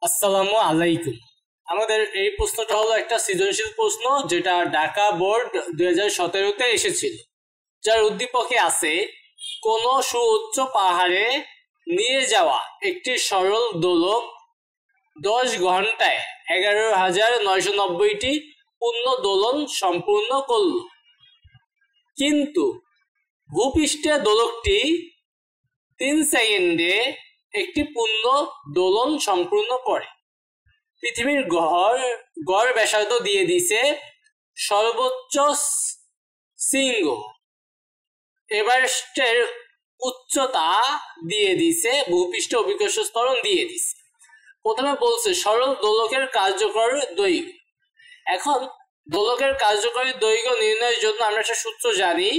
আসসালামু আলাইকুম। আমাদের এই প্রশ্নটা হলো একটা সৃজনশীল প্রশ্ন, যেটা ঢাকা বোর্ড 2017-তে এসেছিল, যার উদ্দীপকে আছে কোন সুউচ্চ পাহাড়ে নিয়ে যাওয়া একটি সরল দোলক 10 ঘন্টায় 11,990টি পূর্ণ দোলন সম্পূর্ণ করল, কিন্তু ভূপৃষ্ঠে দোলকটি 3 সেকেন্ডে একটি পূর্ণ দোলন সম্পূর্ণ করে। পৃথিবীর গড় ব্যাসার্ধ দিয়ে দিছে সর্বোচ্চ শৃঙ্গ, এভারেস্টের উচ্চতা দিয়ে দিছে, ভূপৃষ্ঠ অভিকর্ষ ত্বরণ দিয়ে দিছে। প্রথমে বলছে সরল দোলকের কার্যকর দৈর্ঘ্য। এখন দোলকের কার্যকরী দৈর্ঘ্য নির্ণয়ের জন্য আমরা একটা সূত্র জানি,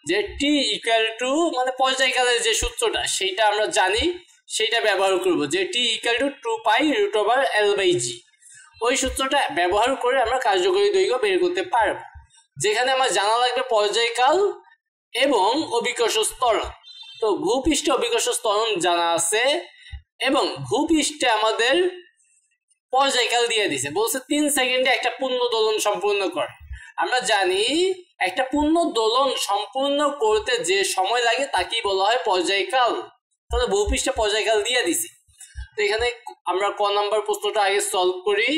যে টি ইকুয়াল টু মানে পর্যায়কালের যে সূত্রটা সেইটা আমরা জানি, সেইটা ব্যবহার করব, যে টি ইকুয়াল টু 2π√L/g। ওই সূত্রটা ব্যবহার করে আমরা কার্যকরী দৈর্ঘ্য বের করতে পারব, যেখানে আমার জানা লাগবে পর্যায়কাল এবং অভিকর্ষ ত্বরণ। তো ভূপৃষ্ঠে অভিকর্ষ ত্বরণ জানা আছে এবং ভূপৃষ্ঠে আমাদের পর্যায়কাল দিয়ে দিছে, বলছে 3 সেকেন্ডে একটা পূর্ণ দোলন সম্পূর্ণ করে। আমরা জানি একটা পূর্ণ দোলন সম্পূর্ণ করতে যে সময় লাগে তাকেই বলা হয় পর্যায়কাল। তাহলে ভূপৃষ্ঠে পর্যায়কাল দিয়ে দিছি। তো এখানে আমরা ক নাম্বার প্রশ্নটা আগে সলভ করি।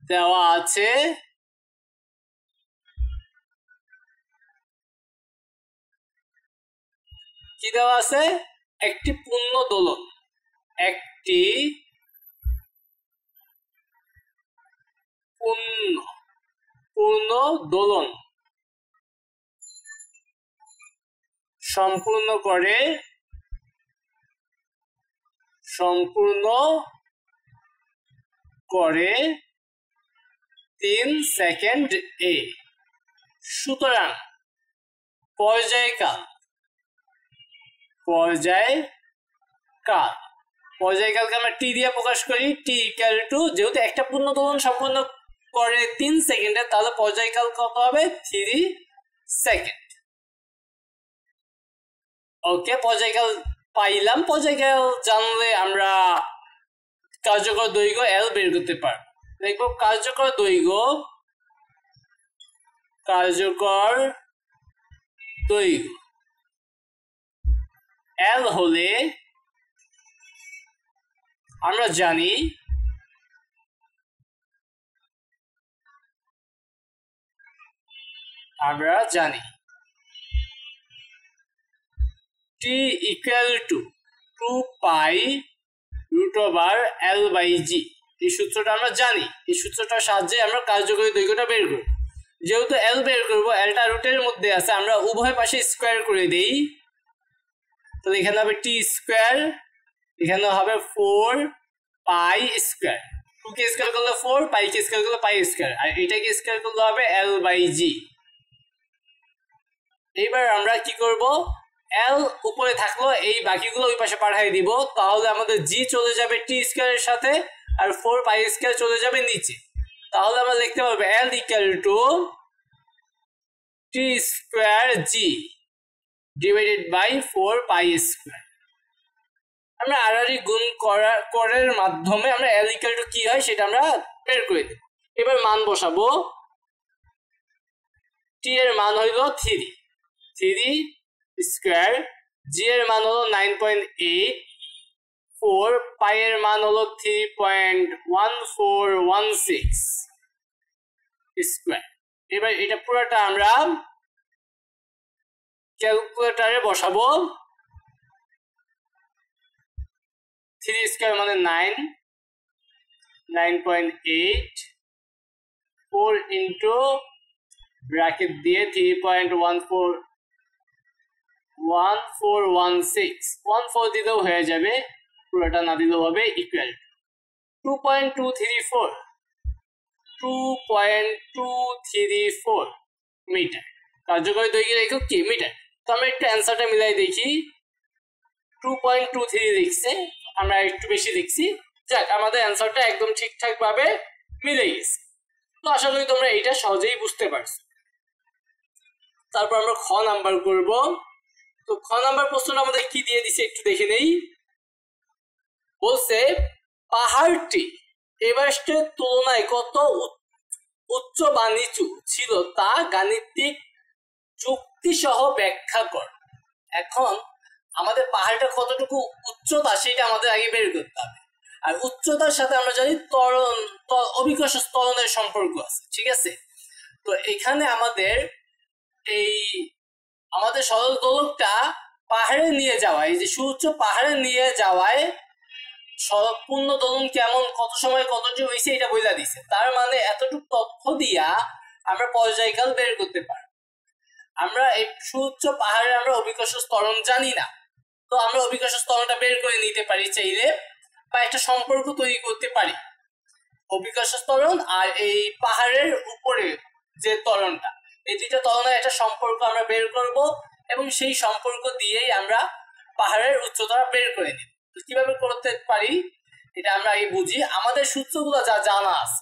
দেওয়া আছে কি দেওয়া আছে, একটি পূর্ণ দোলন, একটি পূর্ণ দোলন সম্পূর্ণ করে 3 সেকেন্ড এ। সুতরাং পর্যায়কালকে আমরা টি দিয়ে প্রকাশ করি। টি ইকুয়াল টু, যেহেতু একটা পূর্ণ দোলন সম্পূর্ণ করে 3 সেকেন্ডে, তাহলে পর্যায়কাল কত হবে? 3 সেকেন্ড। ওকে, পর্যায়কাল পাইলাম। পর্যায়কাল জানলে আমরা কার্যকর দৈর্ঘ্য এল বের করতে পারব। দেখবো কার্যকর দৈর্ঘ্য এল হলে আমরা জানি টি ইকুয়াল টু 2π√L/g। এই সূত্রটা আমরা জানি। এই সূত্রটার সাহায্যে আমরা কার্যকরী দৈর্ঘ্যটা বের করব। যেহেতু এল বের করব, এলটা রুটের মধ্যে আছে, আমরা উভয় পাশে স্কোয়ার করে দেই। তাহলে এখানে হবে টি স্কোয়ার, এখানে হবে 4π²। 2কে স্কোয়ার করলে 4, পাইকে স্কোয়ার করলে π², আর এটাকে স্কোয়ার করলে হবে L/g। এইবার আমরা কি করব, এল উপরে থাকলো, এই বাকিগুলো ওই পাশে পাঠিয়ে দিব। তাহলে আমাদের জি চলে যাবে টি স্কোয়ারের সাথে, আর 4π² চলে যাবে নিচে। তাহলে আমরা লিখতে পারবো L equal to T square G divided by 4π²। আমরা আড়াআড়ি গুণ করার মাধ্যমে আমরা এল ইকুয়াল টু কি হয় সেটা আমরা বের করে দেব। এবার মান বসাবো। টি এর মান হইল 3 স্কোয়ার, জি এর মান হলো 9.8, 4 পাই এর মান হলো 3.1416 স্কোয়ার। এবার এটা পুরোটা আমরা ক্যালকুলেটরে বসাবো। 3 স্কোয়ার মানে 9.8, 4 ইন্টু ব্র্যাকেট দিয়ে 3.1416, 14 দিলেও হয়ে যাবে, পুরোটা না দিলেও হবে, ইকুয়াল 2.234 মিটার। কার্যকরী দৈর্ঘ্যের একক কি? মিটার। তো আমরা একটু অ্যান্সারটা মিলাই দেখি। 2.23 লিখছে, আমরা একটু বেশি লিখছি। যাক, আমাদের অ্যান্সারটা একদম ঠিকঠাক ভাবে মিলে গেছে। তো আশা করি তোমরা এটা সহজেই বুঝতে পারছো। তারপর আমরা খ নাম্বার করব। তো খ নাম্বার প্রশ্নটা আমাদের কি দিয়ে দিছে একটু দেখে নেই। বলছে পাহাড়টি এভারেস্টের তুলনায় কত উচ্চ বা নিচু ছিল তা গাণিতিক যুক্তি সহ ব্যাখ্যা কর। এখন আমাদের পাহাড়টা কতটুকু উচ্চতা সেটা আমাদের আগে বের করতে হবে। আর উচ্চতার সাথে আমরা জানি ত্বরণ অভিকর্ষ ত্বরণের সম্পর্ক আছে, ঠিক আছে। তো এখানে আমাদের সরল দোলকটা পাহাড়ে নিয়ে যাওয়ায়, এই যে সুউচ্চ পাহাড়ে নিয়ে যাওয়ায় পূর্ণ দোলন কেমন, কত সময় কতটি হয়েছে এটা বইলা দিছে। তার মানে এতটুকু তথ্য দিয়া আমরা পর্যায়কাল বের করতে পারি। আমরা এই সুউচ্চ পাহাড়ে আমরা অভিকর্ষ ত্বরণ জানি না, তো আমরা অভিকর্ষ ত্বরণটা বের করে নিতে পারি চাইলে, বা একটা সম্পর্ক তৈরি করতে পারি অভিকর্ষ ত্বরণ আর এই পাহাড়ের উপরে যে ত্বরণটা, এই দুইটা ত্বরণের একটা সম্পর্ক আমরা বের করব এবং সেই সম্পর্ক দিয়েই আমরা পাহাড়ের উচ্চতা বের করে নিব। কিভাবে করতে পারি এটা আমরা আগে বুঝি। আমাদের সূত্রগুলো যা জানা আছে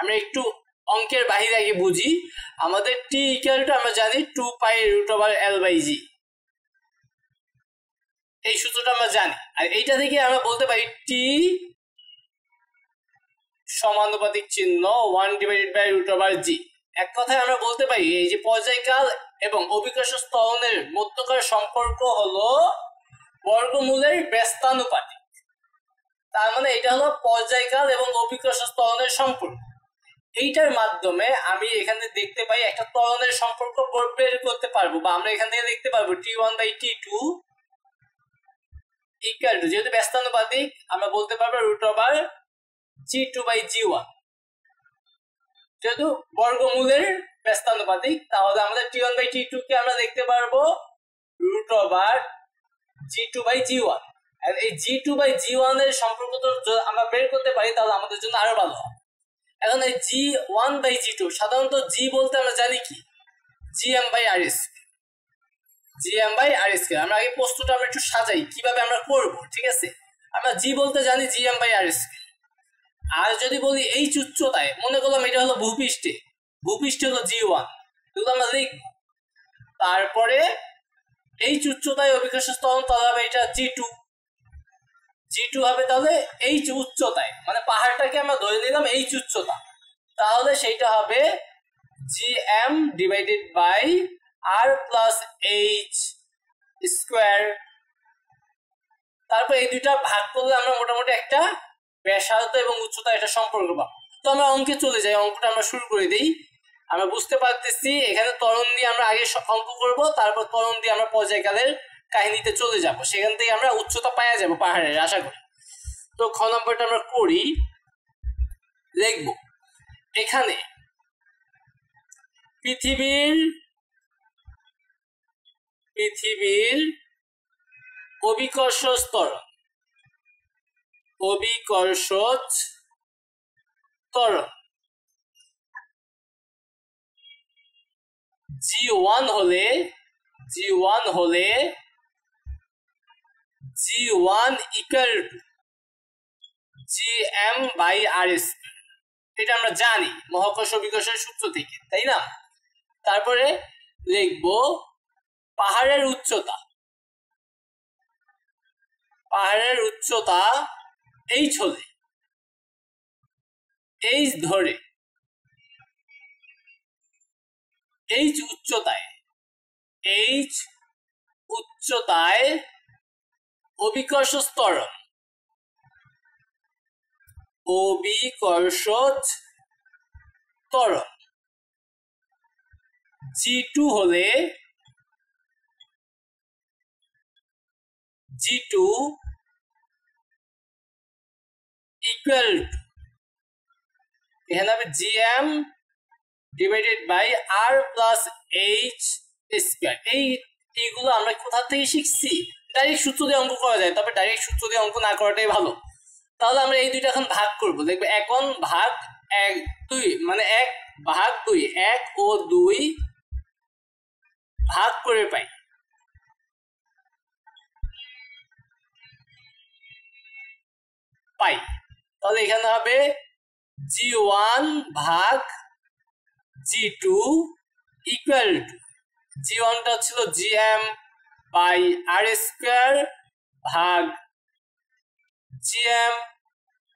আমরা একটু অঙ্কের বাহিরে আগে বুঝি। আমাদের টি ইকুয়াল টু আমরা জানি 2π√L/g, এই সূত্রটা আমরা জানি। আর এইটা থেকে আমরা বলতে পারি টি সমানুপাতিক চিহ্ন 1/√g। এক কথায় আমরা বলতে পারি এই যে পর্যায়কাল এবং অভিকর্ষ ত্বরণের মধ্যকার সম্পর্ক হলো বর্গমূলের ব্যস্তানুপাতিক। তার মানে এটা হলো পর্যায়কাল এবং অভিকর্ষ ত্বরণের সম্পর্ক। এইটার মাধ্যমে আমি এখানে দেখতে পাই একটা ত্বরণের সম্পর্ক বের করতে পারবো, বা আমরা এখান থেকে দেখতে পারবো T1/T2 ইকুয়াল টু, যেহেতু ব্যস্তানুপাতিক আমরা বলতে পারবো √G2/G1। যেহেতু বর্গমূলের ব্যস্তানুপাতিক তাহলে আমাদের T1/T2 কে আমরা দেখতে পারবো √G2/G1। আর এই G2/G1 এর সম্পর্ক তো আমরা বের করতে পারি তাহলে আমাদের জন্য আরো ভালো হয়। এখন এই G1/G2 সাধারণত G বলতে আমরা জানি কি Gm/r²। আমরা আগে প্রশ্নটা আমরা একটু সাজাই কিভাবে আমরা করব, ঠিক আছে। আমরা G বলতে জানি Gm/r²। আর যদি বলি এই উচ্চতায়, মনে করলাম এটা হলো ভূপৃষ্ঠে হলো G1, এগুলো আমরা লিখব। তারপরে এই উচ্চতায় অভিকর্ষ ত্বরণ তাহলে হবে এটা G2 হবে। তাহলে এই উচ্চতায় মানে পাহাড়টাকে আমরা ধরে নিলাম এই উচ্চতা, তাহলে সেইটা হবে Gm/r+h²। তারপর এই দুইটা ভাগ করলে আমরা মোটামুটি একটা ব্যাসার্ধ এবং উচ্চতা একটা সম্পর্ক পাবো। তো আমরা অঙ্কে চলে যাই, অঙ্কটা আমরা শুরু করে দিই। আমরা বুঝতে পারতেছি এখানে ত্বরণ দিয়ে আমরা আগে অঙ্ক করব, তারপর ত্বরণ দিয়ে আমরা পর্যায়কালের কাহিনীতে চলে যাব, সেখান থেকে আমরা উচ্চতা পাওয়া যাব পাহাড়ের, আশা করি। তো খ নম্বরটা আমরা করি, লিখব এখানে পৃথিবীর অভিকর্ষ ত্বরণ G1 হলে G1 ইকুয়াল টু Gm/r²। এটা আমরা জানি মহাকর্ষ অভিকর্ষের সূত্র থেকে, তাই না। তারপরে লিখব পাহাড়ের উচ্চতা h হলে h ধরে h উচ্চতায় অভিকর্ষ ত্বরণ G2 হলে G2 ইকুয়াল টু, এখানে হবে Gm/r+h²। এইগুলো আমরা কোথা থেকে শিখছি? ডাইরেক্ট সূত্র দিয়ে অঙ্ক করা যায়, তবে ডাইরেক্ট সূত্র দিয়ে অঙ্ক না করাটাই ভালো। তাহলে আমরা এই দুইটা এখন ভাগ করব, দেখবে 1/2 মানে 1/2 1 ও 2 ভাগ করে পাই। তাহলে এখানে হবে G1/G2 ইকুয়াল টু, G1টা ছিল Gm/r² ভাগ Gm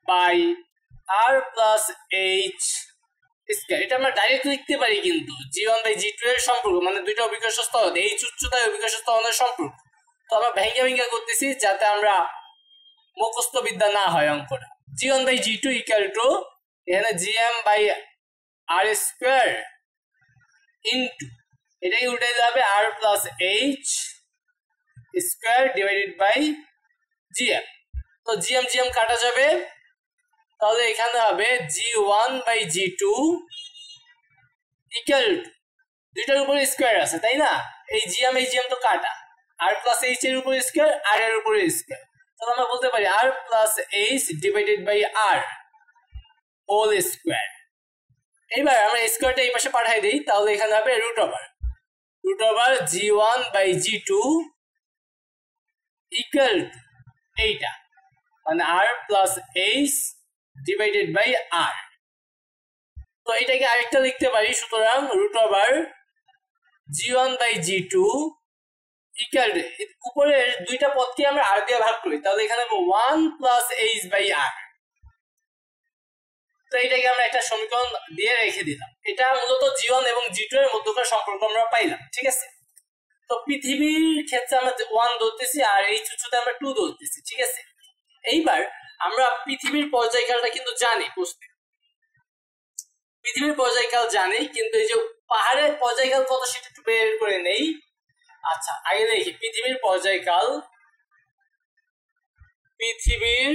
by R plus H square. এটা আমরা ডাইরেক্ট লিখতে পারি, কিন্তু জি1 বাই জি2 এর সম্পর্ক, মানে দুইটা অভিকর্ষ ত্বরণ, এইচ উচ্চতায় অভিকর্ষ ত্বরণের সম্পর্ক। তো আমরা ভেঙ্গে করতেছি যাতে আমরা মুখস্থ বিদ্যা না হয় অঙ্কটা। G1 by G2 equal to এখানে GM by R square into এটাই উল্টে যাবে R plus H square divided by GM. তো জিএম কাটা যাবে, তাহলে এখানে হবে G1 by G2 equal to দুইটার উপরে স্কয়ার আছে তাই না, এই জিএম তো কাটা, আর প্লাস এইচ এর উপরে স্কয়ার আর এর উপরে স্কয়ার, তাহলে আমরা বলতে পারি R plus H divided by R whole square. এইবার আমরা স্কয়ারটা এই পাশে পাঠাই দেই, তাহলে এখানে হবে root over G1 by G2 equal to এইটা, মানে R plus H divided by R. তো এটাকে আরেকটা লিখতে পারি, সুতরাং root over G1 by G2 equal to উপরের দুইটা পদকে আমরা আর দিয়ে ভাগ করি, তাহলে এখানে হবে 1 প্লাস এইচ বাই আর। তো এটাকে আমরা একটা সমীকরণ দিয়ে রেখে দিলাম। এটা মূলত জি1 এবং জি2 এর মধ্যকার সম্পর্ক আমরা পাইলাম, ঠিক আছে। তো পৃথিবীর ক্ষেত্রে আমরা 1 ধরতেছি আর এইচ উচ্চতায় আমরা 2 ধরতেছি, ঠিক আছে। এইবার আমরা পৃথিবীর পর্যায়কালটা কিন্তু জানি, পৃথিবীর পর্যায়কাল জানি, কিন্তু এই যে পাহাড়ের পর্যায়কাল কত সেটা একটু বের করে নেই। আচ্ছা, আগে দেখি পৃথিবীর পর্যায়কাল। পৃথিবীর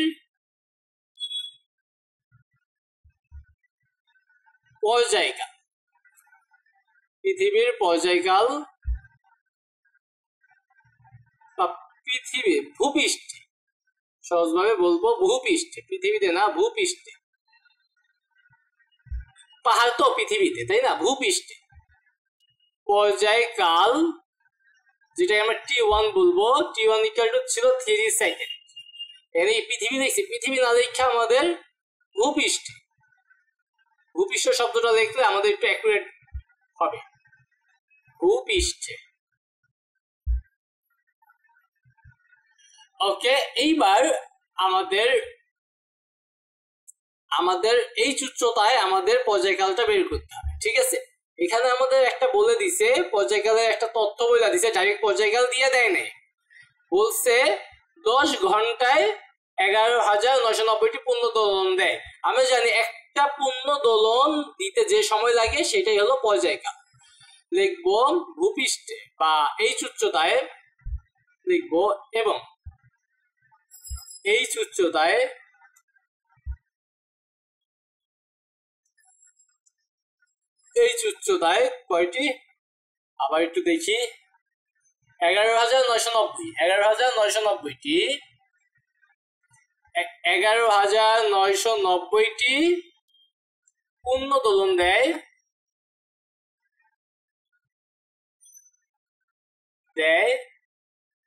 পর্যায়কাল বা পৃথিবী ভূপৃষ্ঠে, সহজভাবে বলবো ভূপৃষ্ঠে, পৃথিবীতে না ভূপৃষ্ঠে, পাহাড় তো পৃথিবীতে তাই না, ভূপৃষ্ঠে পর্যায়কাল যেটা আমরা T1 বলবো, T1 ইকুয়াল টু ছিল 3 সেকেন্ড। এখানে পৃথিবী দেখছি, পৃথিবী না লিখে আমাদের ভূপৃষ্ঠ শব্দটা লিখলে আমাদের একটু অ্যাকুরেট হবে, ভূপৃষ্ঠে। ওকে, এইবার আমাদের এই উচ্চতায় আমাদের পর্যায়কালটা বের করতে হবে, ঠিক আছে। এখানে আমাদের একটা বলে দিছে, পর্যায়কালের একটা তথ্য বলে দিছে, ডাইরেক্ট পর্যায়কাল দিয়ে দেয় নাই, বলছে 10 ঘন্টায় 11,990টি পূর্ণ দোলন দেয়। আমরা জানি একটা পূর্ণ দোলন দিতে যে সময় লাগে সেটাই হলো পর্যায়কাল। লিখবো ভূপৃষ্ঠে বা এই উচ্চতায়, লিখবো এবং এই উচ্চতায় কয়টি, আবার একটু দেখি, 11,990টি 11,990টি পূর্ণ দোলন দেয়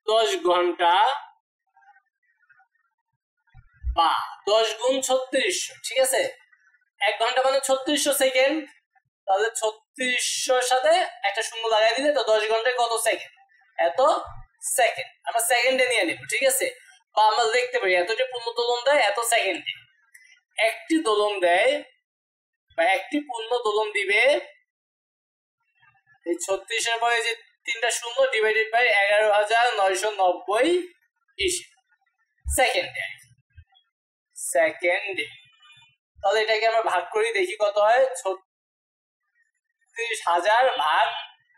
10 ঘন্টা বা 10 গুণ 3600, ঠিক আছে। 1 ঘন্টা মানে 3600 সেকেন্ড, তাহলে 3600 সাথে একটা শূন্য লাগাই দিলে তো 10 ঘন্টায় কত সেকেন্ড, এত সেকেন্ড, আমরা সেকেন্ডে নিয়ে নেব, ঠিক আছে। বা আমরা লিখতে পারি এতটি পূর্ণ দোলন দেয় এত সেকেন্ডে। একটি দোলন দেয় বা একটি পূর্ণ দোলন দিবে, এই 36 এর পরে যে 3টা শূন্য ডিভাইডেড বাই 11,990 সেকেন্ডে। তাহলে এটাকে আমরা ভাগ করি, দেখি কত হয়, 36,000 ভাগ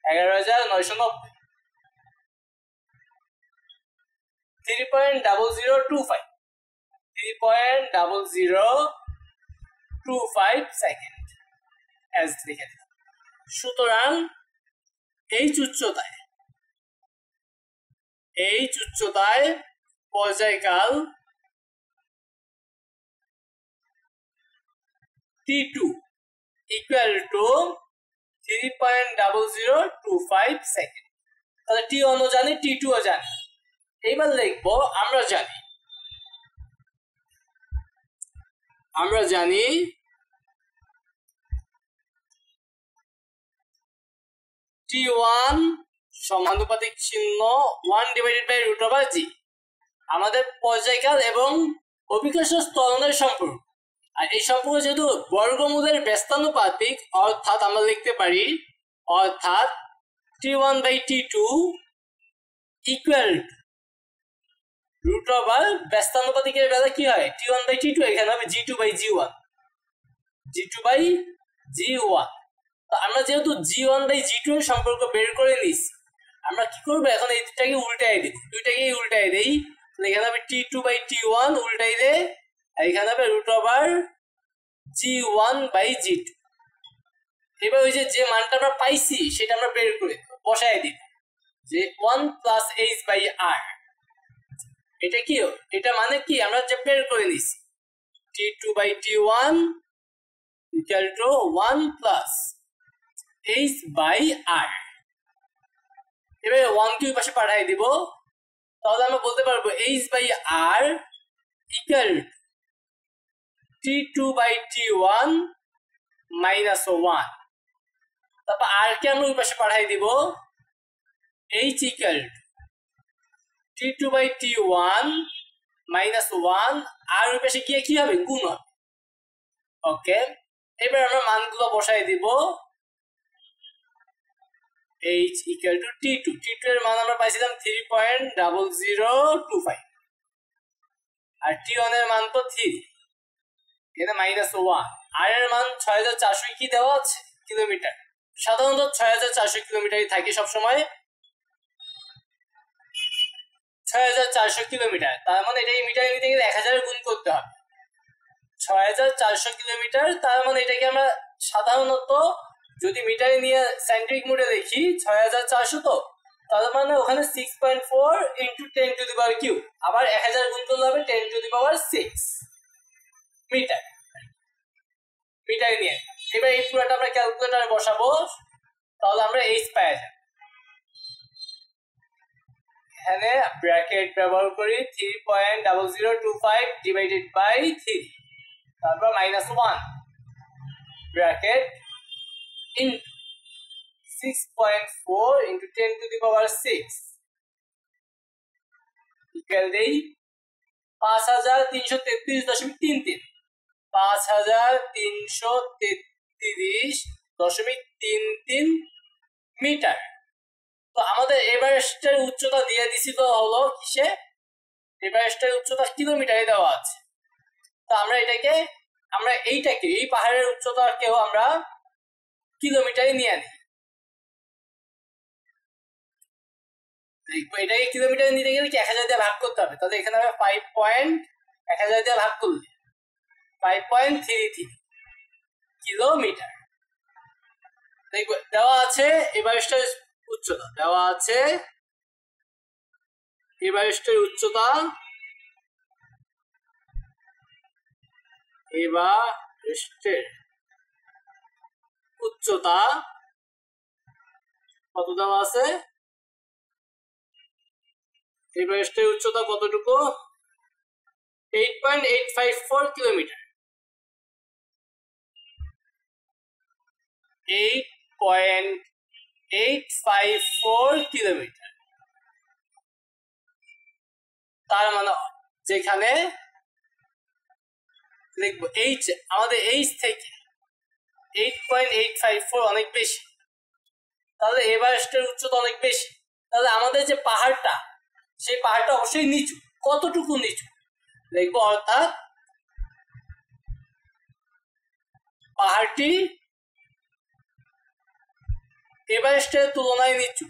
11,990, 3.0025 সেকেন্ড এজ লিখে দিলাম। সুতরাং এই উচ্চতায় পর্যায়কাল T2 ইকুয়াল টু 3.0025 সেকেন্ড। তাহলে T1 ও জানি, T2 ও জানি। এইবার লিখবো আমরা জানি T1 সমানুপাতিক চিহ্ন 1 ডিভাইডেড বাই রুট ওভার জি। আমাদের পর্যায়কাল এবং অভিকর্ষজ ত্বরণের সম্পর্ক। আর এই সম্পর্ক যেহেতু বর্গমূলের ব্যস্তানুপাতিক, অর্থাৎ আমরা লিখতে পারি অর্থাৎ T1/T2 ইকুয়াল রুট ওভার ব্যস্তানুপাতিকের বেলা কি হয় T1/T2 এখানে হবে G2/G1 G2/G1। তো আমরা যেহেতু G1/G2 এর সম্পর্ক বের করে নিছি, আমরা কি করব এখন এই দুটাকে উল্টাই দেব, দুইটাকেই উল্টাই দেই। এখানে হবে T2/T1 উল্টাইলে এখানে হবে রুট ওভার G1/G2। এবার ওই যে মানটা আমরা পাইছি সেটা আমরা বের করে বসায় দিব যে 1 + h/r। এটা কি, এটা মানে কি আমরা যে বের করে নিছি T2/T1 equal to 1 + h/r। এবার 1 কে ওই পাশে পাঠিয়ে দিব, তাহলে আমরা বলতে পারবো h/r equal T2/T1 - 1। তারপর r কে আমরা ওই পাশে পাঠিয়ে দিব h equal T2/T1 - 1 আর ওই পাশে গিয়ে কি হবে গুণ হবে। ওকে, এবার আমরা মানগুলো বসাই দিব। h equal to T2 এর মান আমরা পাইছিলাম 3.0025 আর T1 এর মান তো 3, এখানে -1। r এর মান 6400 কি দেওয়া আছে কিলোমিটার, সাধারণত 6400 কিলোমিটারই থাকে সব সময়, 6400 কিলোমিটার। তার মানে এটাকে মিটারে নিতে গেলে 1000 গুণ করতে হবে 6400 কিলোমিটার। তার মানে এটাকে আমরা সাধারণত যদি মিটারে নিয়ে সাইন্টিফিক মোডে দেখি 6400, তো তার মানে ওখানে 6.4 × 10⁻³ আবার 1000 গুণ করলে হবে 10⁶ মিটার, মিটারে নিয়ে। এবার এই পুরোটা আমরা ক্যালকুলেটরে বসাবো, তাহলে আমরা h পাওয়া যাব। এখানে ব্র্যাকেট ব্যবহার করি 3.0025 ডিভাইডেড বাই 3, তারপর -1 ব্র্যাকেট ইন 6.4 × 10⁶ ইকুয়াল দেই 5333.33 5333.33 মিটার। তো আমাদের এভারেস্টের উচ্চতা দিয়ে দিছিল হলো কিসে, এভারেস্টের উচ্চতা কিলোমিটারে দেওয়া আছে। তো আমরা এইটাকে এই পাহাড়ের উচ্চতাকেও আমরা কিলোমিটারে নিয়ে আনি। এটাকে কিলোমিটারে নিতে গেলে কি 1000 দিয়ে ভাগ করতে হবে, তাহলে এখানে হবে 1000 দিয়ে ভাগ করলে 5.33 কিলোমিটার। দেওয়া আছে এভারেস্টের উচ্চতা, দেওয়া আছে এভারেস্টের উচ্চতা, এভারেস্টের উচ্চতা কত দেওয়া আছে, এভারেস্টের উচ্চতা কতটুকু 8.854 কিলোমিটার, 8.854 কিলোমিটার। তার মানে যেখানে লিখবো h, আমাদের h থেকে 8.854 অনেক বেশি, তাহলে এভারেস্টের উচ্চতা অনেক বেশি। তাহলে আমাদের যে পাহাড়টা, সেই পাহাড়টা অবশ্যই নিচু, কতটুকু নিচু লিখবো, অর্থাৎ পাহাড়টি এভারেস্টের তুলনায় নিচু,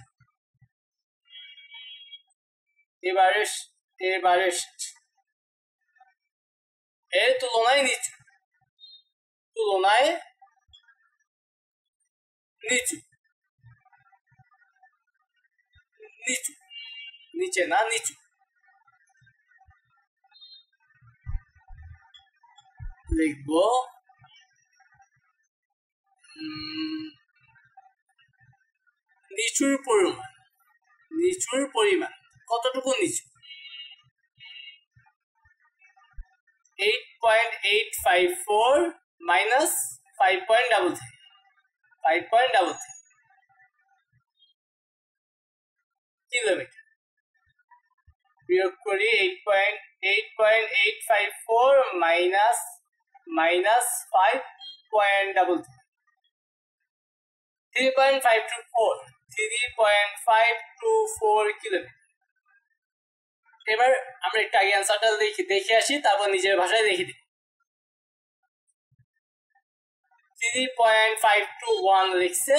এভারেস্ট এর তুলনায় নিচু, নিচু, নিচে না নিচু লিখবো। নিচুর পরিমাণ কতটুকু নিচু, 8.854 minus 5.33 কিলোমিটার। বিয়োগ করি 8.854 মাইনাস 5.33 3.524 কিলোমিটার। এবার আমরা একটু আগে অ্যান্সারটা দেখে আসি, তারপর নিজের ভাষায় দেখে দিই। 3.521 লিখছে,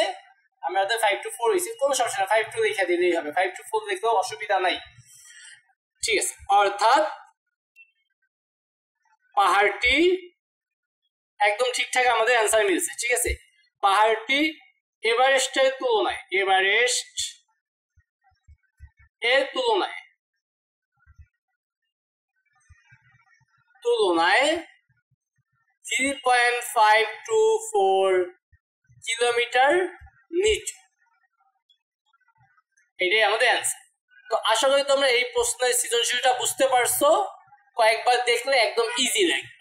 আমরা 524 হয়েছে, কোনো সমস্যা না, 52 লিখে দিলেই হবে, 524 লিখলেও অসুবিধা নাই। ঠিক আছে, অর্থাৎ পাহাড়টি একদম ঠিকঠাক আমাদের অ্যান্সার মিলছে। ঠিক আছে, পাহাড়টি এভারেস্টের তুলনায় 3.524 কিলোমিটার নিচু। এটাই আমাদের অ্যান্সার। তো আশা করি তোমরা এই প্রশ্নের সৃজনশীলটা বুঝতে পারছো, কয়েকবার দেখলে একদম ইজি লাগে।